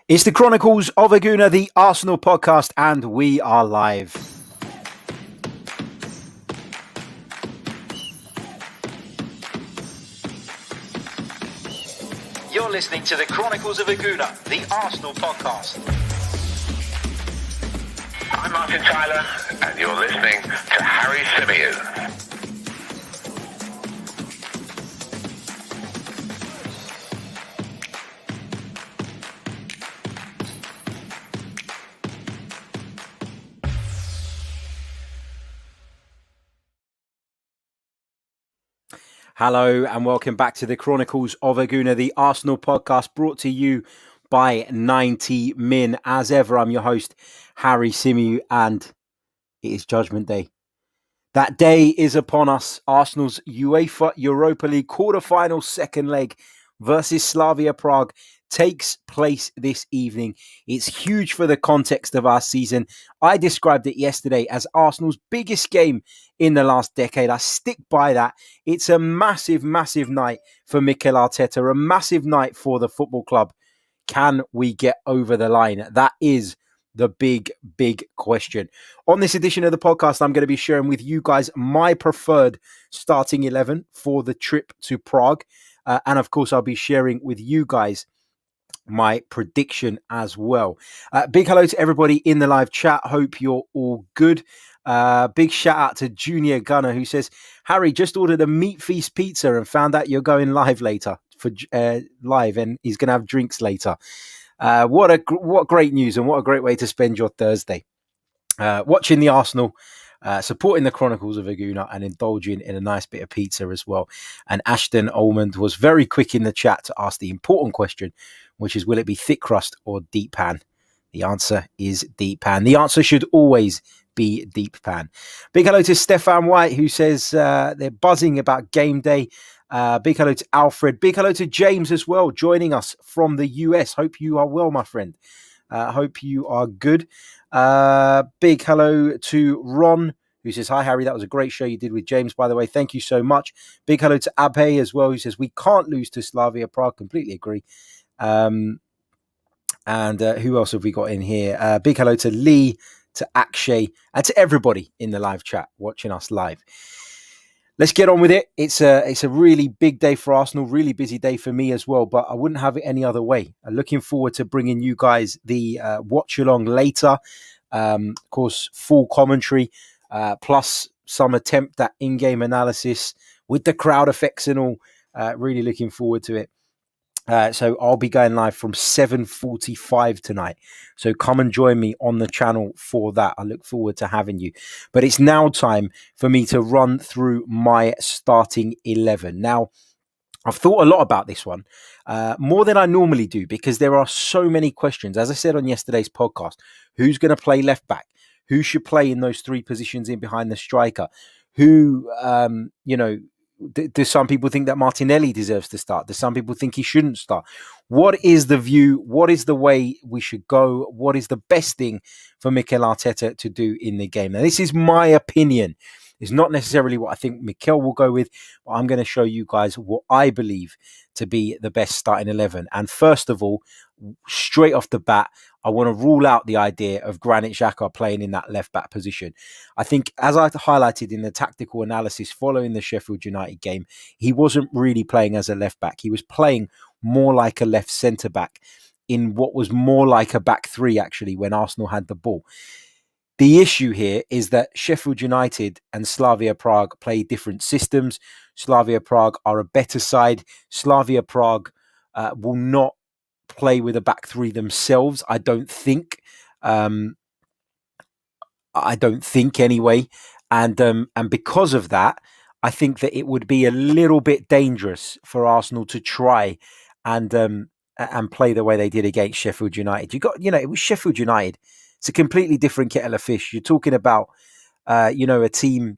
It's the Chronicles of a Gooner, the Arsenal podcast, and we are live. You're listening to the Chronicles of a Gooner, the Arsenal podcast. I'm Martin Tyler, and you're listening to Harry Symeou. Hello and welcome back to the Chronicles of a Gooner, the Arsenal podcast, brought to you by 90 Min. As ever, I'm your host, Harry Symeou, and it is Judgment Day. That day is upon us. Arsenal's UEFA Europa League quarter-final second leg versus Slavia Prague takes place this evening. It's huge for the context of our season. I described it yesterday as Arsenal's biggest game in the last decade. I stick by that. It's a massive, massive night for Mikel Arteta, a massive night for the football club. Can we get over the line? That is the big question. On this edition of the podcast, I'm going to be sharing with you guys my preferred starting 11 for the trip to Prague. And of course, I'll be sharing with you guys my prediction as well. Big hello to everybody in the live chat. Hope you're all good. Big shout out to Junior Gunner, who says, Harry, just ordered a Meat Feast pizza and found out you're going live later for live, and he's going to have drinks later. What great news, and what a great way to spend your Thursday. Watching the Arsenal, supporting the Chronicles of a Gooner, and indulging in a nice bit of pizza as well. And Ashton Almond was very quick in the chat to ask the important question, which is, will it be thick crust or deep pan? The answer is deep pan. The answer should always be deep pan. Big hello to Stefan White, who says they're buzzing about game day. Big hello to Alfred. Big hello to James as well, joining us from the US. Hope you are well, my friend. Hope you are good. Big hello to Ron, who says, hi, Harry. That was a great show you did with James, by the way. Thank you so much. Big hello to Abhay as well, who says, we can't lose to Slavia Prague. Completely agree. And who else have we got in here? Big hello to Lee, to Akshay, and to everybody in the live chat watching us live. Let's get on with it. It's a really big day for Arsenal, really busy day for me as well, but I wouldn't have it any other way. I'm looking forward to bringing you guys the watch along later. Of course, full commentary, plus some attempt at in-game analysis with the crowd effects and all. Really looking forward to it. So I'll be going live from 7:45 tonight. So come and join me on the channel for that. I look forward to having you. But it's now time for me to run through my starting 11. Now, I've thought a lot about this one, more than I normally do, because there are so many questions. As I said on yesterday's podcast, who's going to play left back? Who should play in those three positions in behind the striker? Who, do some people think that Martinelli deserves to start? Do some people think he shouldn't start? What is the view? What is the way we should go? What is the best thing for Mikel Arteta to do in the game? Now, this is my opinion. It's not necessarily what I think Mikel will go with, but I'm going to show you guys what I believe to be the best starting 11. And first of all, straight off the bat, I want to rule out the idea of Granit Xhaka playing in that left-back position. I think, as I highlighted in the tactical analysis following the Sheffield United game, he wasn't really playing as a left-back. He was playing more like a left centre-back in what was more like a back three, actually, when Arsenal had the ball. The issue here is that Sheffield United and Slavia Prague play different systems. Slavia Prague are a better side. Slavia Prague will not play with a back three themselves, I don't think. Anyway. And because of that, I think that it would be a little bit dangerous for Arsenal to try and play the way they did against Sheffield United. It was Sheffield United. It's a completely different kettle of fish. You're talking about, a team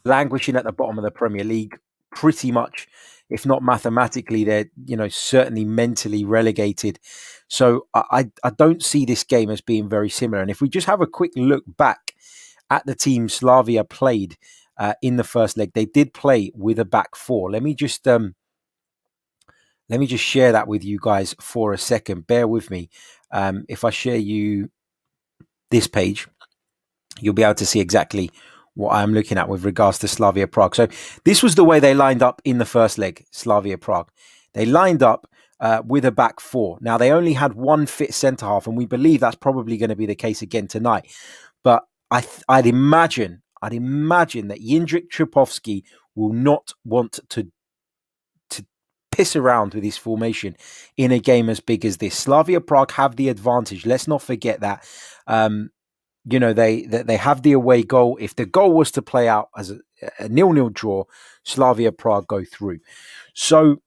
languishing at the bottom of the Premier League, pretty much, if not mathematically, they're, certainly mentally relegated. So I don't see this game as being very similar. And if we just have a quick look back at the team Slavia played in the first leg, they did play with a back four. Let me just Let me just share that with you guys for a second. Bear with me. If I share you this page, you'll be able to see exactly what I'm looking at with regards to Slavia Prague. So this was the way they lined up in the first leg, Slavia Prague. They lined up with a back four. Now, they only had one fit centre-half, and we believe that's probably going to be the case again tonight. But I'd imagine that Jindřich Trpišovský will not want to piss around with his formation in a game as big as this. Slavia Prague have the advantage. Let's not forget that. They have the away goal. If the goal was to play out as a 0-0 draw, Slavia Prague go through. So,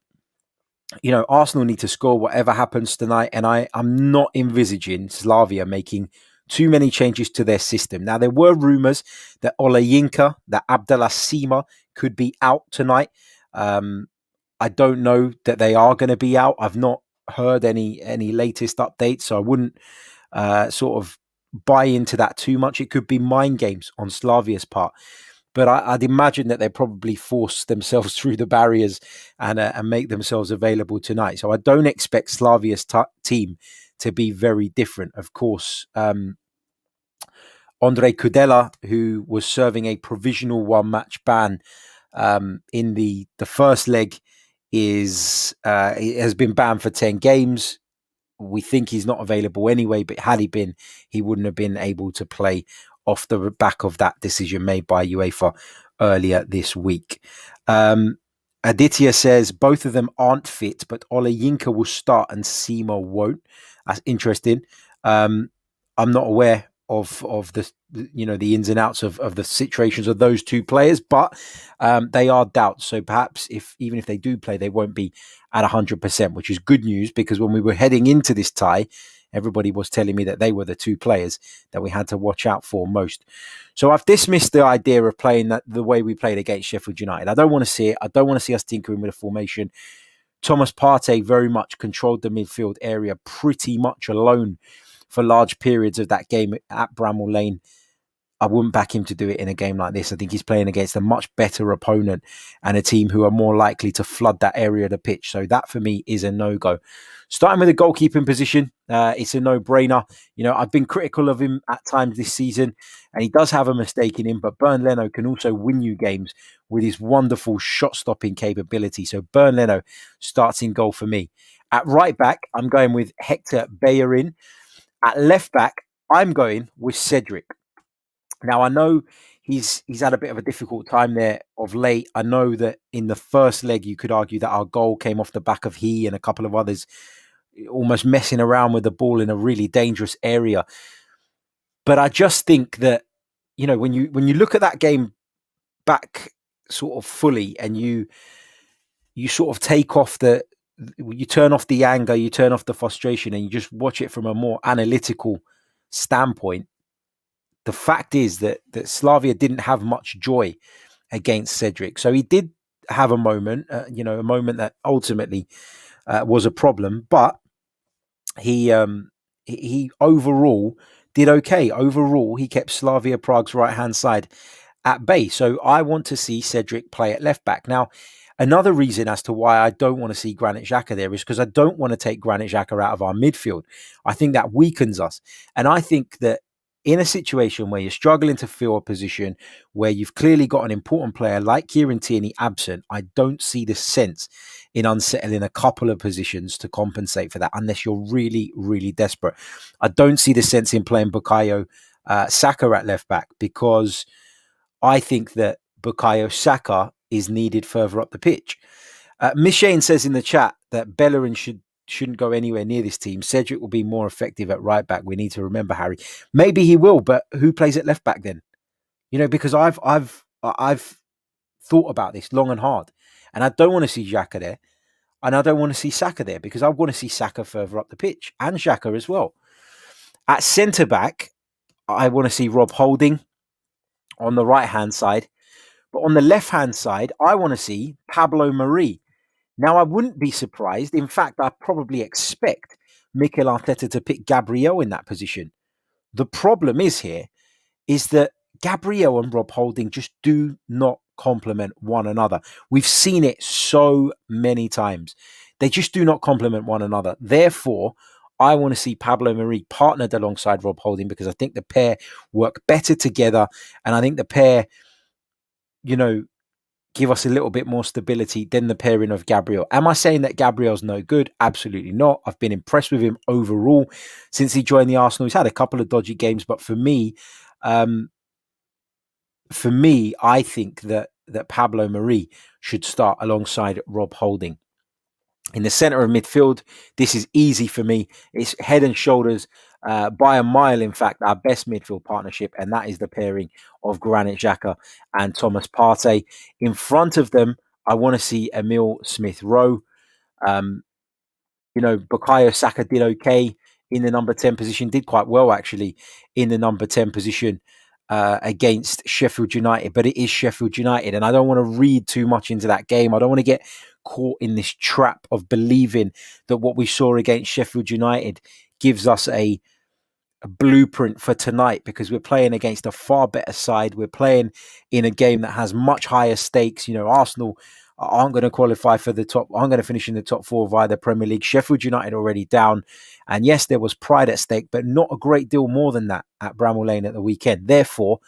Arsenal need to score whatever happens tonight, and I'm not envisaging Slavia making too many changes to their system. Now, there were rumours that Olejinka, that Abdallah Sima could be out tonight. I don't know that they are going to be out. I've not heard any latest updates, so I wouldn't sort of buy into that too much. It could be mind games on Slavia's part. But I'd imagine that they probably force themselves through the barriers and make themselves available tonight. So I don't expect Slavia's team to be very different. Of course, Andre Kudela, who was serving a provisional one-match ban in the first leg, has been banned for 10 games. We think he's not available anyway, but had he been, he wouldn't have been able to play off the back of that decision made by UEFA earlier this week. Aditya says both of them aren't fit, but Olejinka will start and Symeou won't. That's interesting. I'm not aware of the the ins and outs of the situations of those two players, but they are doubts. So perhaps even if they do play, they won't be at 100%, which is good news, because when we were heading into this tie, everybody was telling me that they were the two players that we had to watch out for most. So I've dismissed the idea of playing the way we played against Sheffield United. I don't want to see it. I don't want to see us tinkering with a formation. Thomas Partey very much controlled the midfield area pretty much alone for large periods of that game at Bramall Lane. I wouldn't back him to do it in a game like this. I think he's playing against a much better opponent and a team who are more likely to flood that area of the pitch. So that for me is a no-go. Starting with the goalkeeping position, it's a no-brainer. I've been critical of him at times this season, and he does have a mistake in him, but Bernd Leno can also win you games with his wonderful shot-stopping capability. So Bernd Leno starts in goal for me. At right back, I'm going with Hector Bellerin. At left back, I'm going with Cedric. Now, I know he's had a bit of a difficult time there of late. I know that in the first leg, you could argue that our goal came off the back of he and a couple of others almost messing around with the ball in a really dangerous area. But I just think that, when you look at that game back sort of fully, and you sort of take off you turn off the anger, you turn off the frustration, and you just watch it from a more analytical standpoint, the fact is that Slavia didn't have much joy against Cedric. So he did have a moment, a moment that ultimately was a problem, but he overall did okay. Overall, he kept Slavia Prague's right-hand side at bay. So I want to see Cedric play at left back. Now, another reason as to why I don't want to see Granit Xhaka there is because I don't want to take Granit Xhaka out of our midfield. I think that weakens us. And I think that in a situation where you're struggling to fill a position, where you've clearly got an important player like Kieran Tierney absent, I don't see the sense in unsettling a couple of positions to compensate for that unless you're really, really desperate. I don't see the sense in playing Bukayo Saka at left back, because I think that Bukayo Saka is needed further up the pitch. Mishane says in the chat that Bellerin shouldn't go anywhere near this team. Cedric will be more effective at right back. We need to remember, Harry. Maybe he will, but who plays at left back then? Because I've thought about this long and hard, and I don't want to see Xhaka there, and I don't want to see Saka there, because I want to see Saka further up the pitch, and Xhaka as well. At centre back, I want to see Rob Holding on the right hand side, but on the left hand side, I want to see Pablo Mari. Now, I wouldn't be surprised. In fact, I probably expect Mikel Arteta to pick Gabriel in that position. The problem is that Gabriel and Rob Holding just do not complement one another. We've seen it so many times. They just do not complement one another. Therefore, I want to see Pablo Mari partnered alongside Rob Holding, because I think the pair work better together. And I think the pair, give us a little bit more stability than the pairing of Gabriel. Am I saying that Gabriel's no good? Absolutely not. I've been impressed with him overall since he joined the Arsenal. He's had a couple of dodgy games, but for me, I think that Pablo Mari should start alongside Rob Holding. In the centre of midfield, this is easy for me. It's head and shoulders, by a mile, in fact, our best midfield partnership, and that is the pairing of Granit Xhaka and Thomas Partey. In front of them, I want to see Emile Smith-Rowe. Bukayo Saka did okay in the number 10 position, did quite well, actually, in the number 10 position against Sheffield United. But it is Sheffield United, and I don't want to read too much into that game. I don't want to get caught in this trap of believing that what we saw against Sheffield United gives us a blueprint for tonight, because we're playing against a far better side. We're playing in a game that has much higher stakes. Arsenal aren't going to qualify for the top. I'm going to finish in the top 4 via the Premier League. Sheffield United already down. And yes, there was pride at stake, but not a great deal more than that at Bramall Lane at the weekend. Therefore,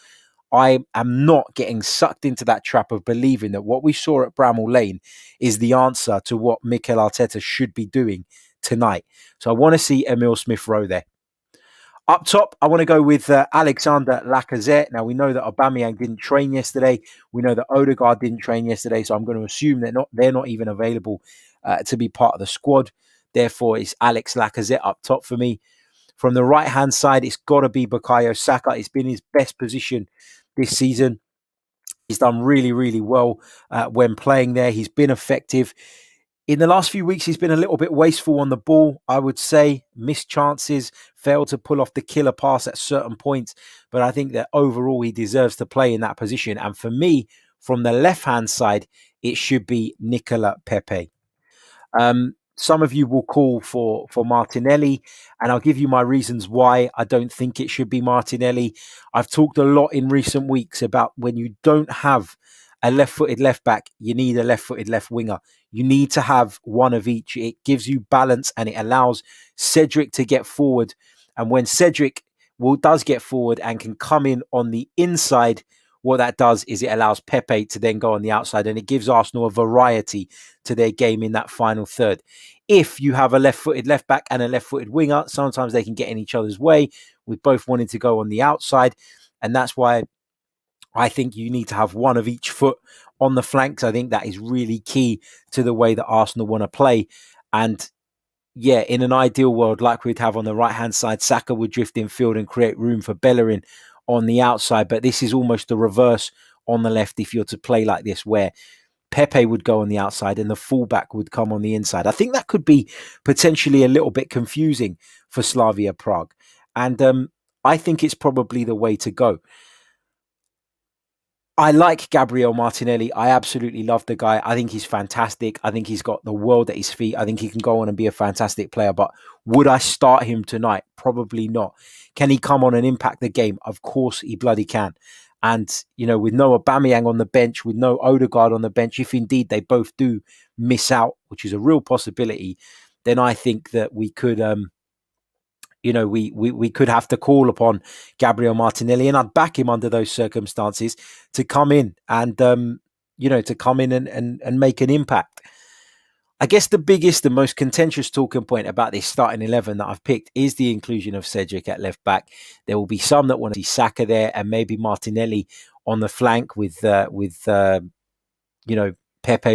I am not getting sucked into that trap of believing that what we saw at Bramall Lane is the answer to what Mikel Arteta should be doing tonight. So I want to see Emile Smith-Rowe there. Up top, I want to go with Alexander Lacazette. Now, we know that Aubameyang didn't train yesterday. We know that Odegaard didn't train yesterday. So I'm going to assume they're not even available to be part of the squad. Therefore, it's Alex Lacazette up top for me. From the right-hand side, it's got to be Bukayo Saka. It's been his best position this season. He's done really, really well when playing there. He's been effective. In the last few weeks, he's been a little bit wasteful on the ball, I would say. Missed chances, failed to pull off the killer pass at certain points. But I think that overall, he deserves to play in that position. And for me, from the left-hand side, it should be Nicola Pepe. Some of you will call for Martinelli, and I'll give you my reasons why I don't think it should be Martinelli. I've talked a lot in recent weeks about when you don't have a left-footed left-back, you need a left-footed left winger. You need to have one of each. It gives you balance, and it allows Cedric to get forward. And when Cedric does get forward and can come in on the inside, what that does is it allows Pepe to then go on the outside, and it gives Arsenal a variety to their game in that final third. If you have a left-footed left-back and a left-footed winger, sometimes they can get in each other's way with both wanting to go on the outside. And that's why I think you need to have one of each foot on the flanks. I think that is really key to the way that Arsenal want to play. And yeah, in an ideal world, like we'd have on the right-hand side, Saka would drift in field and create room for Bellerin on the outside. But this is almost the reverse on the left if you're to play like this, where Pepe would go on the outside and the fullback would come on the inside. I think that could be potentially a little bit confusing for Slavia Prague. And I think it's probably the way to go. I like Gabriel Martinelli. I absolutely love the guy. I think he's fantastic. I think he's got the world at his feet. I think he can go on and be a fantastic player. But would I start him tonight? Probably not. Can he come on and impact the game? Of course he bloody can. And, with no Aubameyang on the bench, with no Odegaard on the bench, if indeed they both do miss out, which is a real possibility, then I think that we could... we could have to call upon Gabriel Martinelli, and I'd back him under those circumstances to come in and, to come in and make an impact. I guess the biggest and most contentious talking point about this starting 11 that I've picked is the inclusion of Cedric at left back. There will be some that want to see Saka there and maybe Martinelli on the flank with Pepe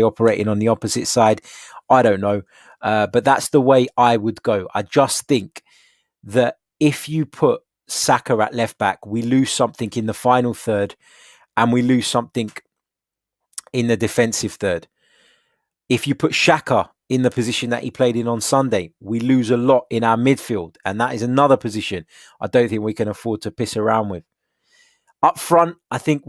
operating on the opposite side. I don't know, but that's the way I would go. I just think that if you put Saka at left back, we lose something in the final third and we lose something in the defensive third. If you put Xhaka in the position that he played in on Sunday, we lose a lot in our midfield. And that is another position I don't think we can afford to piss around with. Up front, I think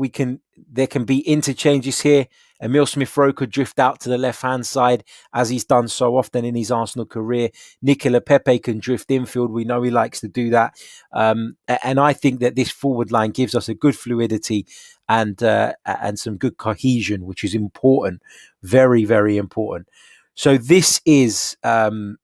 there can be interchanges here. Emile Smith-Rowe could drift out to the left-hand side, as he's done so often in his Arsenal career. Nicola Pepe can drift infield. We know he likes to do that. And I think that this forward line gives us a good fluidity and some good cohesion, which is important. Very, very important. So this is the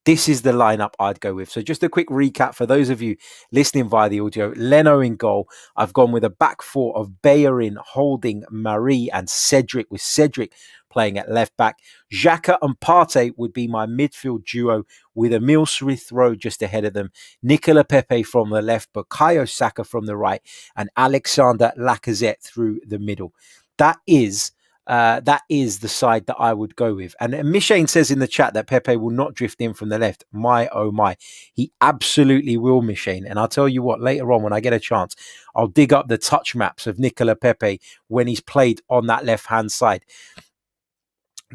lineup I'd go with. So just a quick recap for those of you listening via the audio. Leno in goal. I've gone with a back four of Bellerin, Holding, Marie and Cedric, with Cedric playing at left back. Xhaka and Partey would be my midfield duo, with Emil Smith Rowe just ahead of them. Nicola Pepe from the left, Bukayo Saka from the right, and Alexander Lacazette through the middle. That is the side that I would go with. And Mishane says in the chat that Pepe will not drift in from the left. My, oh my. He absolutely will, Mishane. And I'll tell you what, later on when I get a chance, I'll dig up the touch maps of Nicola Pepe when he's played on that left-hand side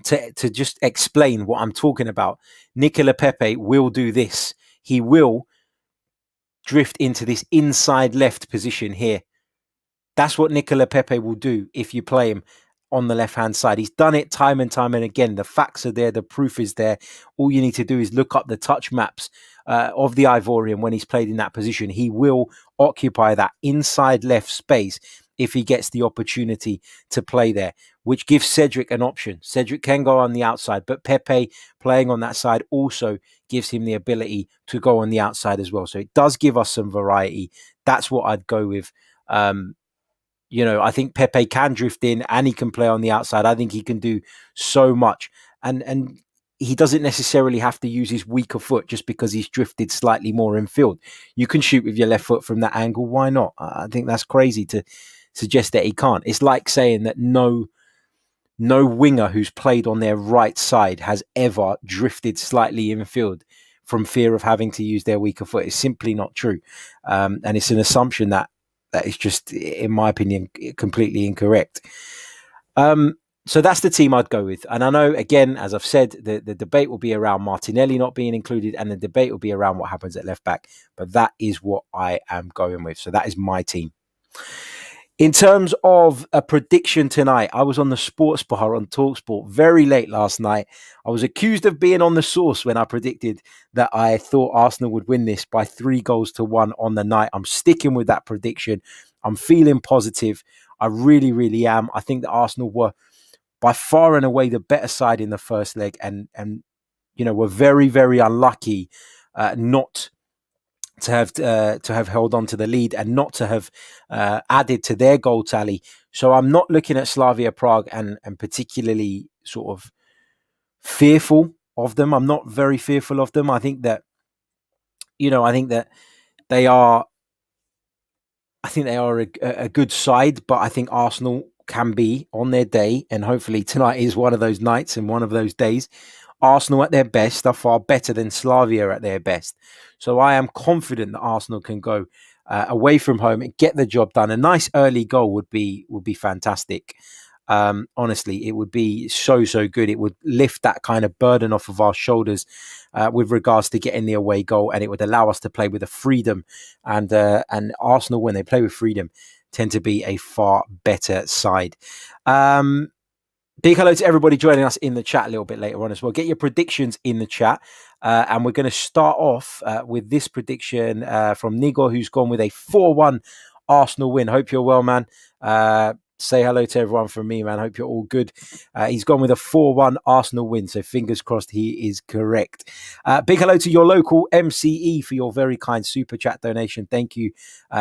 to just explain what I'm talking about. Nicola Pepe will do this. He will drift into this inside left position here. That's what Nicola Pepe will do if you play him on the left-hand side. He's done it time and time and again. The facts are there. The proof is there. All you need to do is look up the touch maps of the Ivorian when he's played in that position. He will occupy that inside left space if he gets the opportunity to play there, which gives Cedric an option. Cedric can go on the outside, but Pepe playing on that side also gives him the ability to go on the outside as well. So it does give us some variety. That's what I'd go with. I think Pepe can drift in and he can play on the outside. I think he can do so much. And he doesn't necessarily have to use his weaker foot just because he's drifted slightly more in field. You can shoot with your left foot from that angle. Why not? I think that's crazy to suggest that he can't. It's like saying that no winger who's played on their right side has ever drifted slightly in field from fear of having to use their weaker foot. It's simply not true. And it's an assumption that is just, in my opinion, completely incorrect. So that's the team I'd go with. And I know, again, as I've said, the debate will be around Martinelli not being included, and the debate will be around what happens at left back. But that is what I am going with. So that is my team. In terms of a prediction tonight, I was on the sports bar on TalkSport very late last night. I was accused of being on the sauce when I predicted that I thought Arsenal would win this by 3-1 on the night. I'm sticking with that prediction. I'm feeling positive. I really, really am. I think that Arsenal were by far and away the better side in the first leg, and were very, very unlucky not to have held on to the lead and not to have added to their goal tally. So I'm not looking at Slavia Prague and particularly sort of fearful of them. I'm not very fearful of them. I think that they are a good side, but I think Arsenal can be on their day, and hopefully tonight is one of those nights and one of those days. Arsenal at their best are far better than Slavia at their best. So I am confident that Arsenal can go away from home and get the job done. A nice early goal would be fantastic. Honestly, it would be so good. It would lift that kind of burden off of our shoulders with regards to getting the away goal, and it would allow us to play with a freedom. And Arsenal, when they play with freedom, tend to be a far better side. Big hello to everybody joining us in the chat a little bit later on as well. Get your predictions in the chat. And we're going to start off with this prediction from Nigo, who's gone with a 4-1 Arsenal win. Hope you're well, man. Say hello to everyone from me, man. Hope you're all good. He's gone with a 4-1 Arsenal win, so fingers crossed he is correct. Big hello to your local MCE for your very kind super chat donation. Thank you,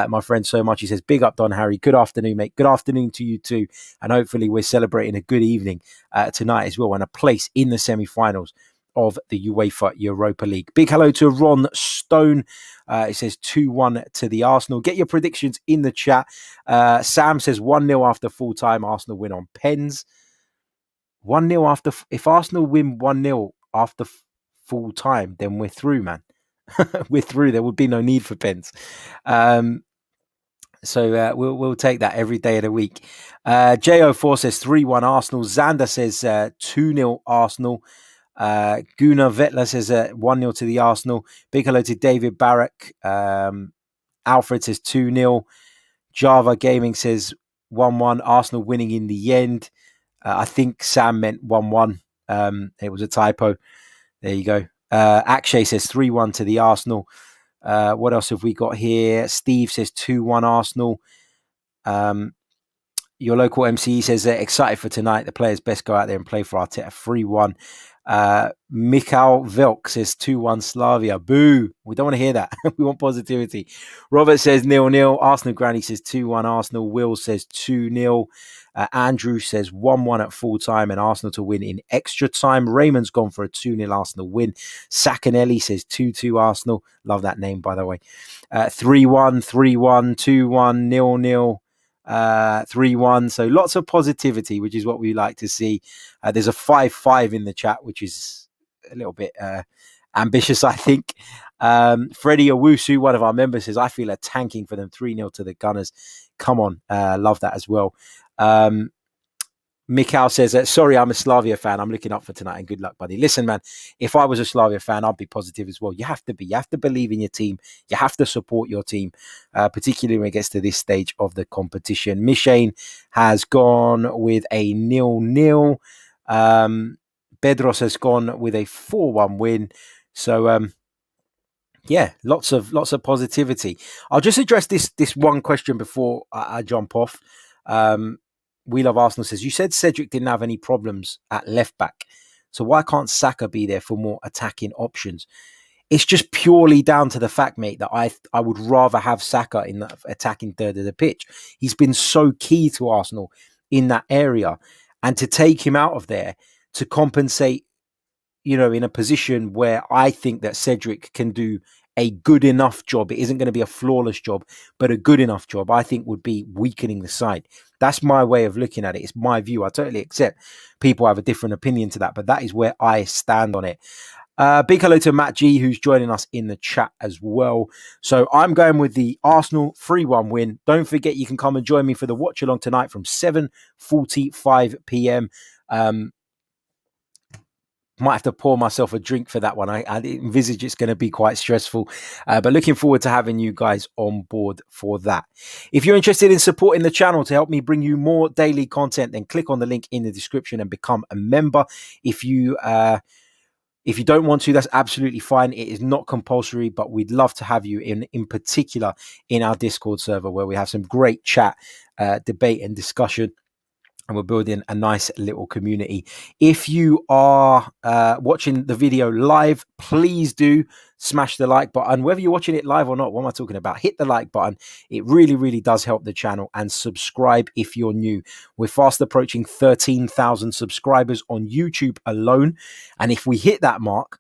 my friend, so much. He says, big up, Don Harry. Good afternoon, mate. Good afternoon to you too. And hopefully we're celebrating a good evening tonight as well, and a place in the semi-finals of the UEFA Europa League. Big hello to Ron Stone. It says 2-1 to the Arsenal. Get your predictions in the chat. Sam says 1-0 after full time. Arsenal win on pens. 1-0 after. If Arsenal win 1-0 after full time, then we're through, man. We're through. There would be no need for pens. So we'll take that every day of the week. Jo4 says 3-1 Arsenal. Xander says 2-0 Arsenal. Gooner Vetla says 1-0 to the Arsenal. Big hello to David Barrack. Alfred says 2-0. Java Gaming says 1-1. Arsenal winning in the end. I think Sam meant 1-1. It was a typo. There you go. Akshay says 3-1 to the Arsenal. What else have we got here? Steve says 2-1 Arsenal. Your local MCE says they're excited for tonight. The players best go out there and play for Arteta. 3-1. Mikel Velk says 2-1 Slavia. Boo. We don't want to hear that. We want positivity. Robert says 0-0. Arsenal Granny says 2-1 Arsenal. Will says 2-0. Andrew says 1-1 at full time and Arsenal to win in extra time. Raymond's gone for a 2-0 Arsenal win. Sacanelli says 2-2 Arsenal. Love that name, by the way. 3-1, 3-1, 2-1, 0-0. 3-1. So lots of positivity, which is what we like to see. There's a 5-5 in the chat, which is a little bit ambitious, I think. Freddie Owusu, one of our members, says, I feel a tanking for them 3-0 to the Gunners. Come on. Love that as well. Mikal says, sorry, I'm a Slavia fan. I'm looking up for tonight and good luck, buddy. Listen, man, if I was a Slavia fan, I'd be positive as well. You have to be. You have to believe in your team. You have to support your team, particularly when it gets to this stage of the competition. Mishane has gone with a 0-0. Bedros has gone with a 4-1 win. So, yeah, lots of positivity. I'll just address this one question before I jump off. We Love Arsenal says, you said Cedric didn't have any problems at left back. So why can't Saka be there for more attacking options? It's just purely down to the fact, mate, that I would rather have Saka in the attacking third of the pitch. He's been so key to Arsenal in that area. And to take him out of there to compensate, you know, in a position where I think that Cedric can do a good enough job. It isn't going to be a flawless job, but a good enough job, I think would be weakening the side. That's my way of looking at it. It's my view. I totally accept people have a different opinion to that, but that is where I stand on it. Big hello to Matt G, who's joining us in the chat as well. So I'm going with the Arsenal 3-1 win. Don't forget, you can come and join me for the watch along tonight from 7:45 p.m. Might have to pour myself a drink for that one. I envisage it's going to be quite stressful, but looking forward to having you guys on board for that. If you're interested in supporting the channel to help me bring you more daily content, then click on the link in the description and become a member. If you don't want to, that's absolutely fine. It is not compulsory, but we'd love to have you in particular in our Discord server where we have some great chat, debate and discussion. And we're building a nice little community. If you are watching the video live, please do smash the like button. Whether you're watching it live or not, what am I talking about? Hit the like button. It really, really does help the channel. And subscribe if you're new. We're fast approaching 13,000 subscribers on YouTube alone. And if we hit that mark,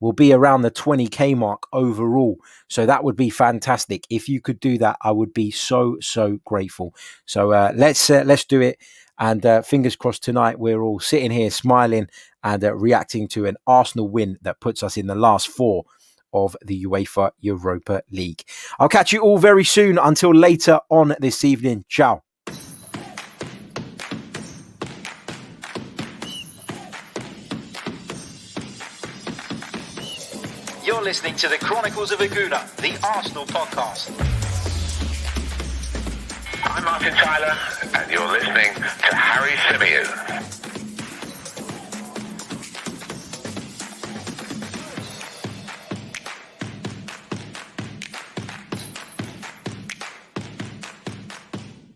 we'll be around the 20k mark overall. So that would be fantastic. If you could do that, I would be so grateful. So let's do it. And fingers crossed tonight, we're all sitting here smiling and reacting to an Arsenal win that puts us in the last 4 of the UEFA Europa League. I'll catch you all very soon. Until later on this evening. Ciao. You're listening to the Chronicles of a Gooner, the Arsenal podcast. I'm Martin Tyler, and you're listening to Harry Symeou.